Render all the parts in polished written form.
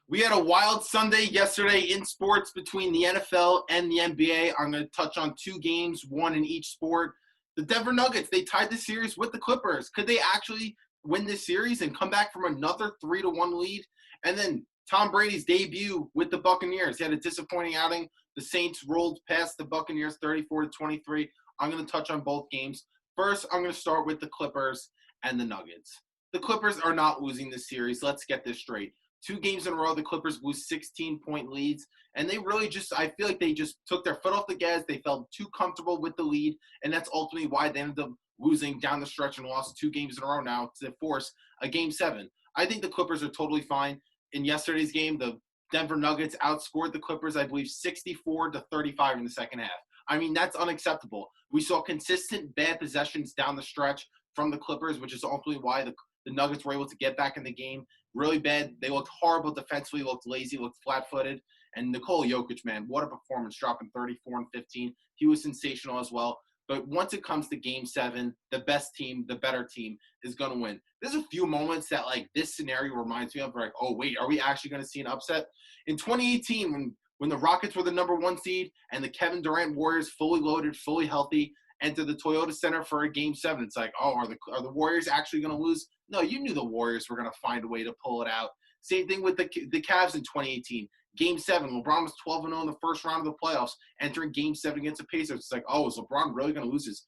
We had a wild Sunday yesterday in sports between the NFL and the NBA. I'm going to touch on two games, one in each sport. The Denver Nuggets, they tied the series with the Clippers. Could they actually win this series and come back from another 3-1 lead? And then Tom Brady's debut with the Buccaneers. He had a disappointing outing. The Saints rolled past the Buccaneers 34-23. I'm going to touch on both games. First, I'm going to start with the Clippers and the Nuggets. The Clippers are not losing this series. Let's get this straight. 2 games in a row, the Clippers lose 16-point leads, and they really I feel like they just took their foot off the gas. They felt too comfortable with the lead, and that's ultimately why they ended up losing down the stretch and lost 2 games in a row now to force a Game 7. I think the Clippers are totally fine. In yesterday's game, the Denver Nuggets outscored the Clippers, I believe, 64-35 in the second half. I mean, that's unacceptable. We saw consistent bad possessions down the stretch from the Clippers, which is ultimately why the Nuggets were able to get back in the game. Really bad. They looked horrible defensively, looked lazy, looked flat-footed. And Nikola Jokic, man, what a performance, dropping 34 and 15. He was sensational as well. But once it comes to Game 7, the best team, the better team is going to win. There's a few moments that, like, this scenario reminds me of, like, oh, wait, are we actually going to see an upset? In 2018, when the Rockets were the number 1 seed and the Kevin Durant Warriors, fully loaded, fully healthy, enter the Toyota Center for a Game 7. It's like, oh, are the Warriors actually going to lose? No, you knew the Warriors were going to find a way to pull it out. Same thing with the Cavs in 2018. Game 7, LeBron was 12-0 in the first round of the playoffs, entering Game 7 against the Pacers. It's like, oh, is LeBron really going to lose his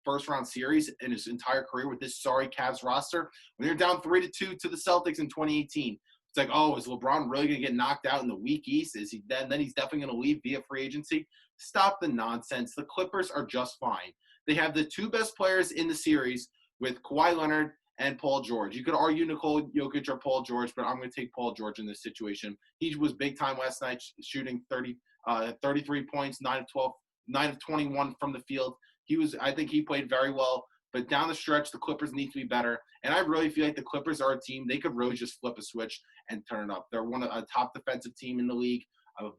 first-round series in his entire career with this sorry Cavs roster? When they're down 3-2 to the Celtics in 2018, it's like, oh, is LeBron really going to get knocked out in the weak East? Is he then he's definitely going to leave via free agency? Stop the nonsense. The Clippers are just fine. They have the 2 best players in the series with Kawhi Leonard and Paul George. You could argue Nikola Jokic or Paul George, but I'm going to take Paul George in this situation. He was big time last night, shooting 33 points, 9 of 21 from the field. I think he played very well. But down the stretch, the Clippers need to be better. And I really feel like the Clippers are a team, they could really just flip a switch and turn it up. They're a top defensive team in the league. A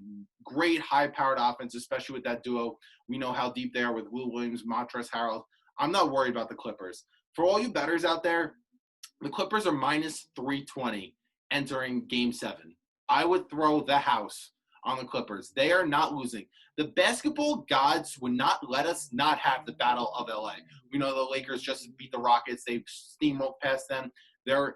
great high-powered offense, especially with that duo. We know how deep they are with Will Williams, Montrezl Harrell. I'm not worried about the Clippers. For all you bettors out there, the Clippers are minus 320 entering Game 7. I would throw the house on the Clippers. They are not losing. The basketball gods would not let us not have the Battle of LA. We know the Lakers just beat the Rockets. They steamrolled past them. They're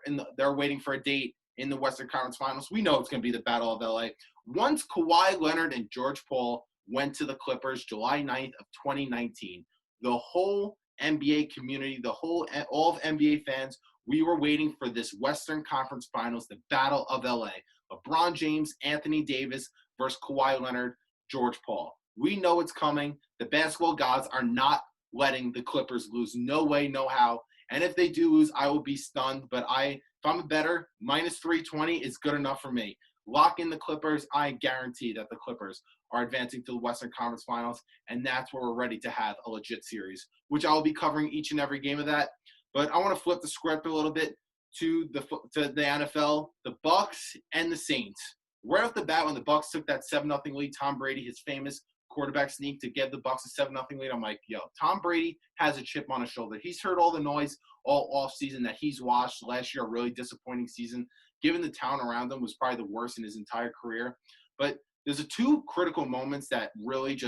waiting for a date in the Western Conference Finals. We know it's going to be the Battle of LA. Once Kawhi Leonard and George Paul went to the Clippers July 9th of 2019, the whole NBA community, all of NBA fans, we were waiting for this Western Conference Finals, the Battle of LA. LeBron James, Anthony Davis versus Kawhi Leonard, George Paul. We know it's coming. The basketball gods are not letting the Clippers lose. No way, no how. And if they do lose, I will be stunned. But if I'm a bettor, minus 320 is good enough for me. Lock in the Clippers. I guarantee that the Clippers are advancing to the Western Conference Finals, and that's where we're ready to have a legit series, which I will be covering each and every game of that. But I want to flip the script a little bit to the NFL, the Bucs and the Saints. Right off the bat, when the Bucs took that 7-0 lead, Tom Brady, his famous quarterback sneak to give the Bucs a 7-0 lead, I'm like, yo, Tom Brady has a chip on his shoulder. He's heard all the noise all offseason that he's watched. Last year, a really disappointing season. Given the talent around him was probably the worst in his entire career. But there's 2 critical moments that really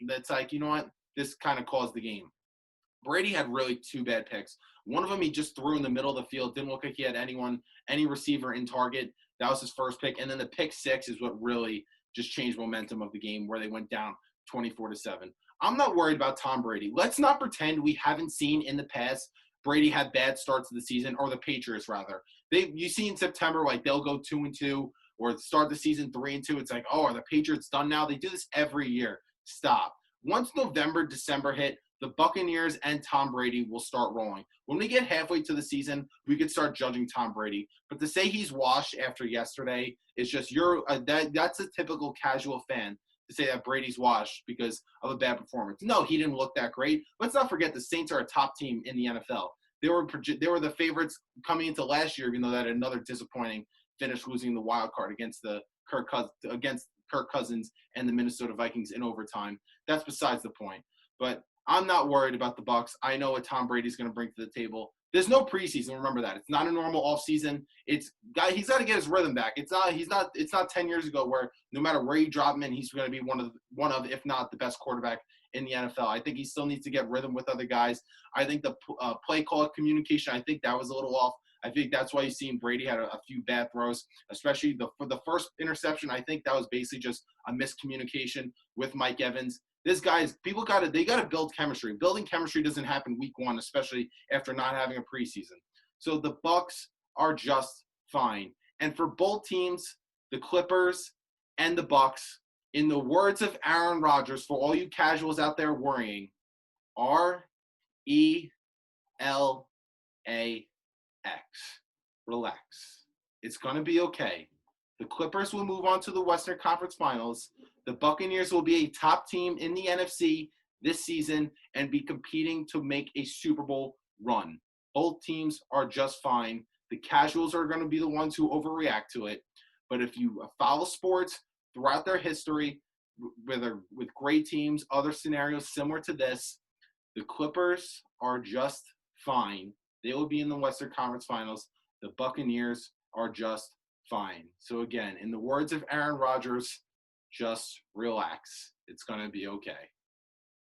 that's like, you know what, this kind of caused the game. Brady had really 2 bad picks. One of them he just threw in the middle of the field. Didn't look like he had any receiver in target. That was his first pick. And then the pick 6 is what really just changed momentum of the game, where they went down 24-7. I'm not worried about Tom Brady. Let's not pretend we haven't seen in the past Brady had bad starts to the season, or the Patriots rather. You see in September, like, they'll go 2-2 or start the season 3-2. It's like, oh, are the Patriots done now? They do this every year. Stop. Once November, December hit, the Buccaneers and Tom Brady will start rolling. When we get halfway to the season, we could start judging Tom Brady. But to say he's washed after yesterday is just that's a typical casual fan to say that Brady's washed because of a bad performance. No, he didn't look that great. Let's not forget the Saints are a top team in the NFL. They were the favorites coming into last year, even though they had another disappointing finish, losing the wild card against Kirk Cousins and the Minnesota Vikings in overtime. That's besides the point. But I'm not worried about the Bucs. I know what Tom Brady's going to bring to the table. There's no preseason. Remember that. It's not a normal offseason. He's got to get his rhythm back. It's not 10 years ago where no matter where you drop him in, he's going to be one of if not the best quarterback in the NFL. I think he still needs to get rhythm with other guys. I think the play call communication, I think that was a little off. I think that's why you've seen Brady had a few bad throws, especially for the first interception. I think that was basically just a miscommunication with Mike Evans. This guy's they got to build chemistry. Building chemistry doesn't happen week one, especially after not having a preseason. So the Bucs are just fine. And for both teams, the Clippers and the Bucs, in the words of Aaron Rodgers, for all you casuals out there worrying, RELAX. Relax. It's going to be okay. The Clippers will move on to the Western Conference Finals. The Buccaneers will be a top team in the NFC this season and be competing to make a Super Bowl run. Both teams are just fine. The casuals are going to be the ones who overreact to it. But if you follow sports throughout their history, with great teams, other scenarios similar to this, the Clippers are just fine. They will be in the Western Conference Finals. The Buccaneers are just fine. So again, in the words of Aaron Rodgers, just relax. It's going to be okay.